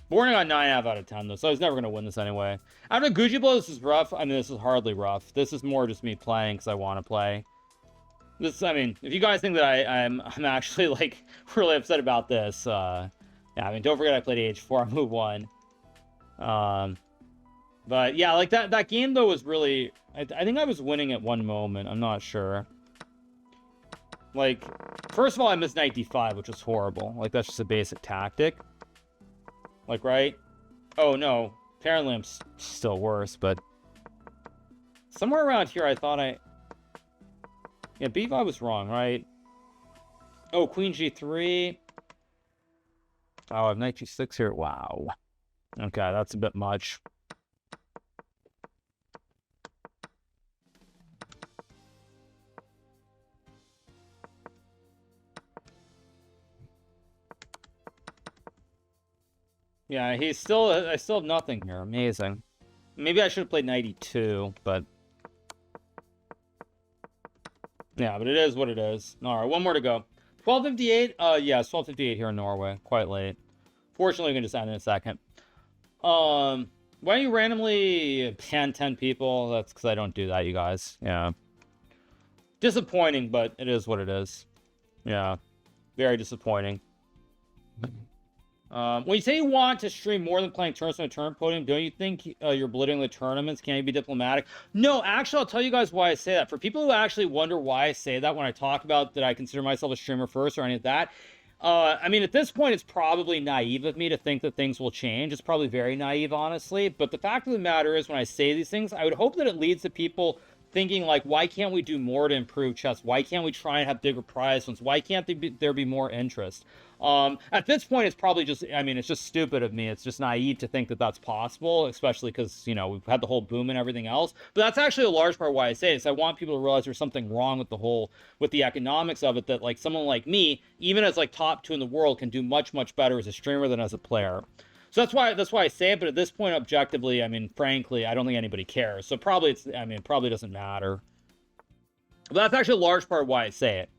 Warning on 9 out of 10, though, so I was never going to win this anyway. After Gucci Blow, this is rough. I mean, this is hardly rough. This is more just me playing because I want to play. This, I mean, if you guys think that I'm actually, like, really upset about this, yeah, I mean, don't forget I played H4 on move 1. But, yeah, like, that game, though, was really... I think I was winning at one moment. I'm not sure. Like, first of all, I missed knight d5, which was horrible. Like, that's just a basic tactic. Like, right? Oh, no. Apparently, I'm still worse, but... Somewhere around here, I thought I... Yeah, b5 was wrong, right? Oh, queen g3. Oh, I have knight g6 here. Wow. Okay, that's a bit much. Yeah, I still have nothing here. Amazing. Maybe I should have played knight e2, but... Yeah, but it is what it is. Alright, one more to go. 12:58? Yeah, it's 12:58 here in Norway. Quite late. Fortunately, we can just end in a second. Why don't you randomly ban 10 people? That's because I don't do that, you guys. Yeah. Disappointing, but it is what it is. Yeah. Very disappointing. When you say you want to stream more than playing tournaments on a tournament podium, don't you think you're belittling the tournaments? Can you be diplomatic? No, actually, I'll tell you guys why I say that. For people who actually wonder why I say that when I talk about that I consider myself a streamer first or any of that, I mean, at this point, it's probably naive of me to think that things will change. It's probably very naive, honestly. But the fact of the matter is, when I say these things, I would hope that it leads to people thinking, like, why can't we do more to improve chess? Why can't we try and have bigger prize ones? Why can't there be more interest? At this point, it's probably just, I mean, it's just stupid of me. It's just naive to think that that's possible, especially because, you know, we've had the whole boom and everything else. But that's actually a large part why I say this. I want people to realize there's something wrong with the economics of it, that, like, someone like me, even as, like, top 2 in the world, can do much, much better as a streamer than as a player. So that's why I say it, but at this point, objectively, I mean, frankly, I don't think anybody cares. So probably probably doesn't matter. But that's actually a large part of why I say it.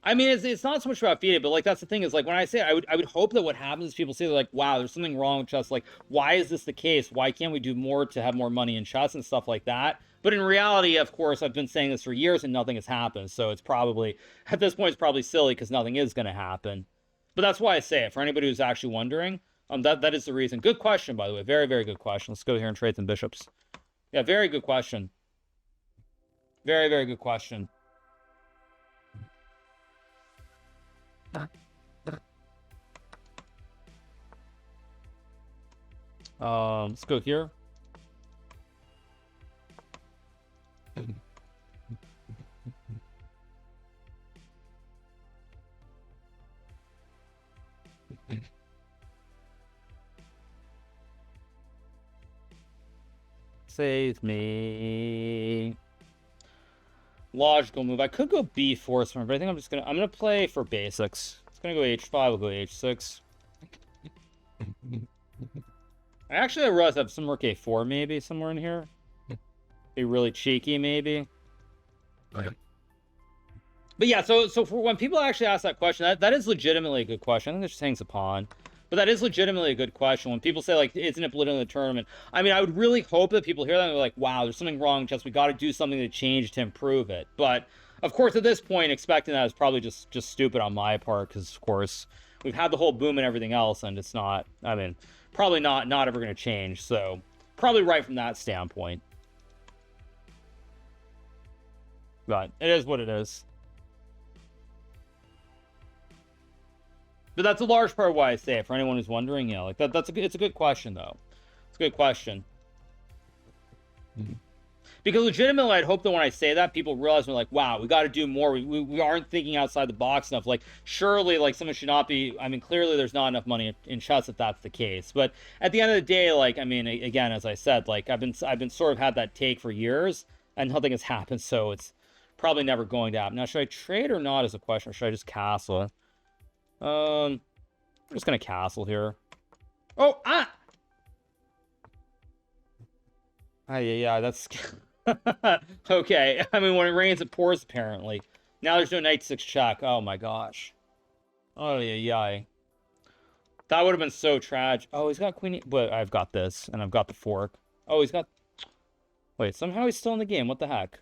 I mean, it's not so much about feeding, but, like, that's the thing is, like, when I say it, I would hope that what happens is people say, they're like, wow, there's something wrong with chess. Like, why is this the case? Why can't we do more to have more money in chess and stuff like that? But in reality, of course, I've been saying this for years and nothing has happened. So it's probably, at this point, it's probably silly because nothing is going to happen. But that's why I say it, for anybody who's actually wondering. That is the reason. Good question, by the way. Very, very good question. Let's go here and trade some bishops. Yeah, very good question. Very, very good question. Let's go here. Save me. Logical move. I could go b4 somewhere, but I think I'm gonna play for basics. It's gonna go h5, we'll go h6. I realize I have some rook a4 maybe somewhere in here. Be really cheeky maybe. But yeah, so for when people actually ask that question, that is legitimately a good question. I think that just hangs a pawn. But that is legitimately a good question. When people say, like, isn't it belittling the tournament? I mean, I would really hope that people hear that and they're like, wow, there's something wrong with chess. We got to do something to change to improve it. But, of course, at this point, expecting that is probably just stupid on my part because, of course, we've had the whole boom and everything else, and it's not, I mean, probably not ever going to change. So, probably right from that standpoint. But it is what it is. But that's a large part of why I say it. For anyone who's wondering, you know, like it's a good question though. It's a Good question. Because legitimately, I'd hope that when I say that, people realize we're like, wow, we got to do more. We aren't thinking outside the box enough. Like, surely, like, someone should not be. I mean, clearly, there's not enough money in chess if that's the case. But at the end of the day, like, I mean, again, as I said, like, I've been sort of had that take for years, and nothing has happened. So it's probably never going to happen. Now, should I trade or not? Is a question. Or should I just castle? I'm just gonna castle here. Oh, yeah, that's. Okay, I mean, when it rains, it pours, apparently. Now there's no knight 6 check. Oh my gosh. Oh, yeah. That would have been so tragic. Oh, he's got queen... But I've got this, and I've got the fork. Oh, he's got... Wait, somehow he's still in the game. What the heck?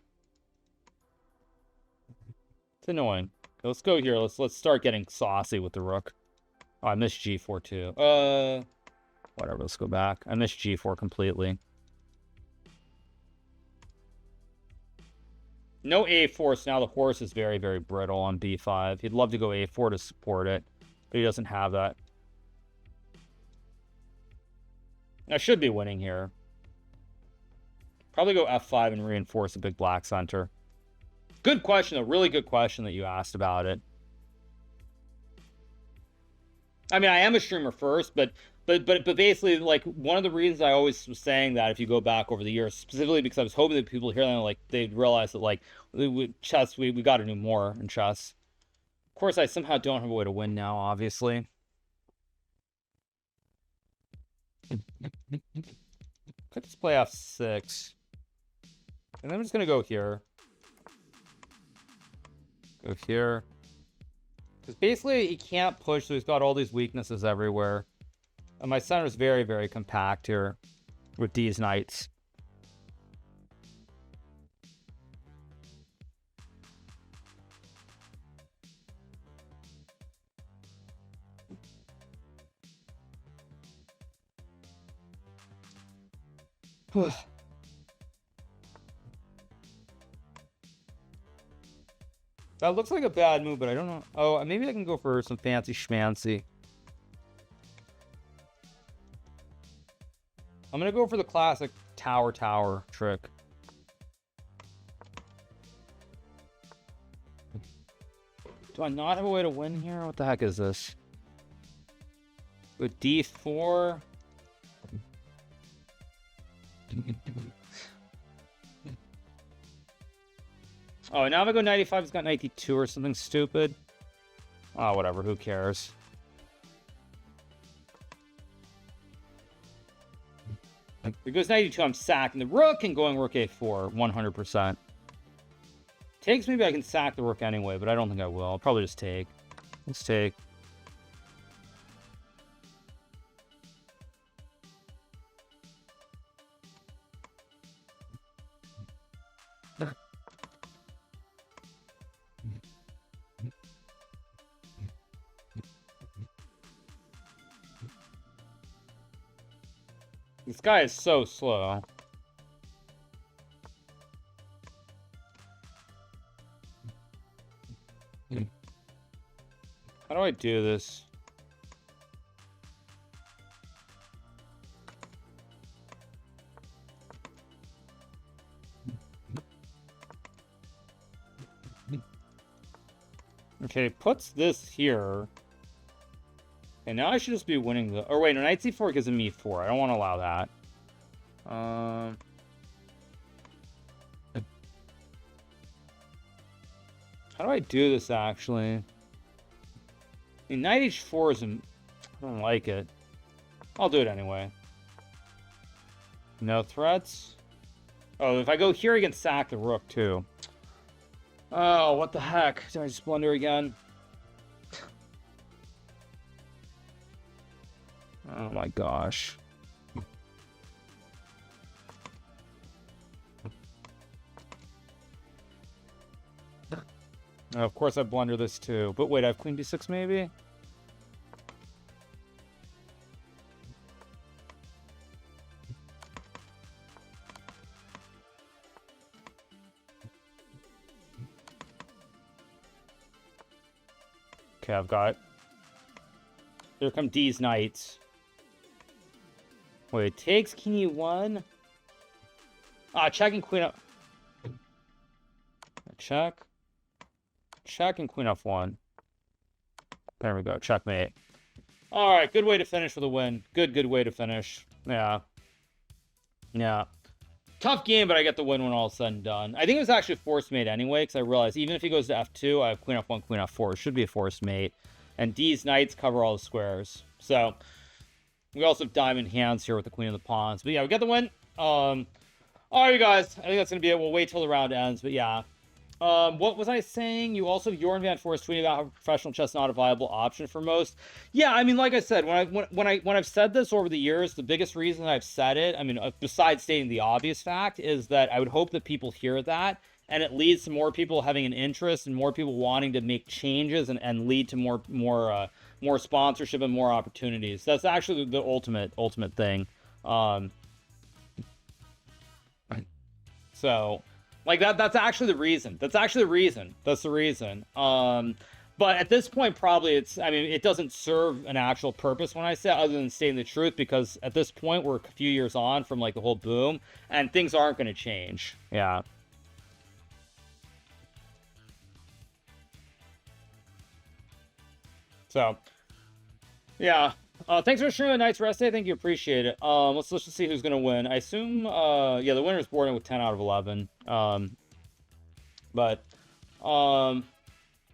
It's annoying. Okay, let's go here. Let's start getting saucy with the rook. Oh, I missed g4 too. Whatever, let's go back. I missed g4 completely. No a4, so now the horse is very, very brittle on b5. He'd love to go a4 to support it, but he doesn't have that. I should be winning here. Probably go f5 and reinforce a big black center. Good question, a really good question that you asked about it. I mean, I am a streamer first, but basically, like, one of the reasons I always was saying that, if you go back over the years, specifically because I was hoping that people hear that, like, they'd realize that, like, chess, we got to do more in chess. Of course, I somehow don't have a way to win now, obviously. Could just play f6. And I'm just going to go here. Go here. Because basically, he can't push, so he's got all these weaknesses everywhere. And my center is very, very compact here with these knights. That looks like a bad move, but I don't know. Oh, maybe I can go for some fancy schmancy. I'm going to go for the classic tower trick. Do I not have a way to win here? What the heck is this? With d4. Oh, now if I go 95, he's got 92 or something stupid. Oh, whatever. Who cares? If it goes 92, I'm sacking the rook and going rook a4, 100%. Takes, maybe I can sack the rook anyway, but I don't think I will. I'll probably just take. Let's take. This guy is so slow. How do I do this? Okay, puts this here. And now I should just be winning the... Or wait, no, knight c4 gives me e4. I don't want to allow that. How do I do this, actually? I mean, knight h4 is... I don't like it. I'll do it anyway. No threats. Oh, if I go here, I can sack the rook, too. Oh, what the heck? Did I just blunder again? Oh my gosh. Oh, of course I blunder this too. But wait, I have queen d6 maybe? Okay, I've got... Here come D's knights. Wait, takes king e1. Checking queen up. Check. Check and queen f1. There we go. Checkmate. All right, good way to finish with a win. Good way to finish. Yeah. Yeah. Tough game, but I get the win when all is said and done. I think it was actually a forced mate anyway, because I realized even if he goes to f2, I have queen f1, queen f4. It should be a forced mate. And D's knights cover all the squares. So, we also have diamond hands here with the queen of the pawns. But yeah, we get the win. All right, you guys. I think that's going to be it. We'll wait till the round ends, but yeah. What was I saying? You also have Jorn Van Forest tweeting about how professional chess not a viable option for most. Yeah, I mean, like I said, when I've said this over the years, the biggest reason I've said it, I mean, besides stating the obvious fact, is that I would hope that people hear that, and it leads to more people having an interest and more people wanting to make changes and lead to more sponsorship and more opportunities. That's actually the ultimate thing. So. Like, that's actually the reason. That's the reason. But at this point, probably it doesn't serve an actual purpose when I say it, other than stating the truth, because at this point, we're a few years on from, like, the whole boom, and things aren't going to change. Yeah. So, yeah. Thanks for sharing a night's rest day. Thank you. Appreciate it. Let's just see who's going to win. I assume, yeah, the winner's boarding with 10 out of 11. But, what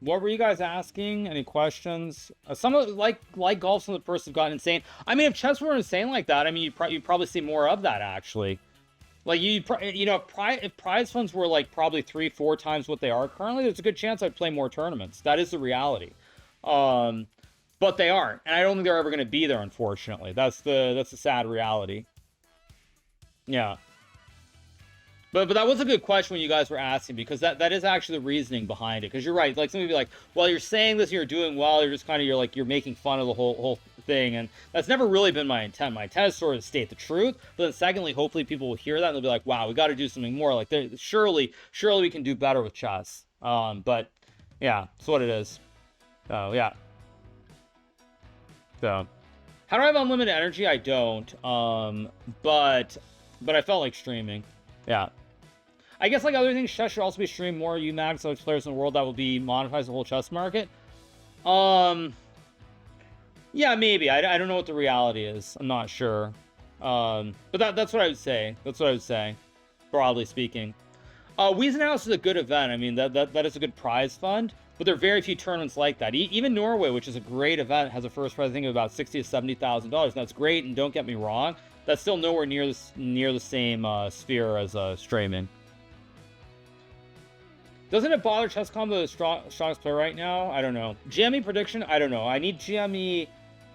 were you guys asking? Any questions? Some of, like golf, some of the purses have gotten insane. I mean, if chess were insane like that, I mean, you'd probably see more of that, actually. Like, if prize funds were, like, probably 3-4 times what they are currently, there's a good chance I'd play more tournaments. That is the reality. But they aren't, and I don't think they're ever going to be there, unfortunately. That's the sad reality. Yeah. But that was a good question when you guys were asking, because that is actually the reasoning behind it. Because you're right, like, somebody be like, well, you're saying this and you're doing well, you're just kind of, you're making fun of the whole thing, and that's never really been my intent. My intent is sort of to state the truth, but then secondly, hopefully people will hear that and they'll be like, wow, we got to do something more. Like, surely we can do better with chess. But yeah, that's what it is. So yeah. So, how do I have unlimited energy? I don't. But I felt like streaming. Yeah. I guess, like other things, chess should also be streamed more. UMAX, so players in the world that will be monetize the whole chess market. Yeah, maybe. I don't know what the reality is. I'm not sure. But that's what I would say. That's what I would say, broadly speaking. Wiesenhaus is a good event. I mean, that is a good prize fund. But there are very few tournaments like that. Even Norway, which is a great event, has a first prize, I think, of about $60,000 to $70,000. That's great, and don't get me wrong, that's still nowhere near the same sphere as streaming. Doesn't it bother Chess.com the strongest player right now? I don't know. GME prediction? I don't know. I need GME.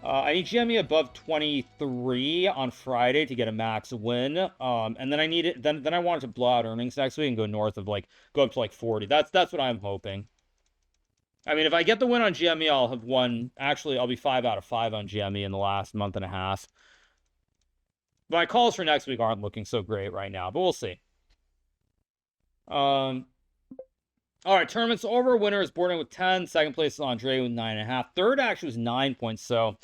I need GME above 23 on Friday to get a max win. And then I need it. Then I want it to blow out earnings next week and go north of go up to 40. That's what I'm hoping. I mean, if I get the win on GME, I'll have won. Actually, I'll be 5 out of 5 on GME in the last month and a half. My calls for next week aren't looking so great right now, but we'll see. All right, tournament's over. Winner is Borden with 10. Second place is Andre with 9.5. Third actually was 9 points. So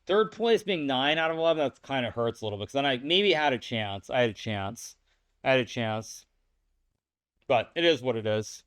third place being 9 out of 11, that kind of hurts a little bit. Because then I maybe had a chance. I had a chance. But it is what it is.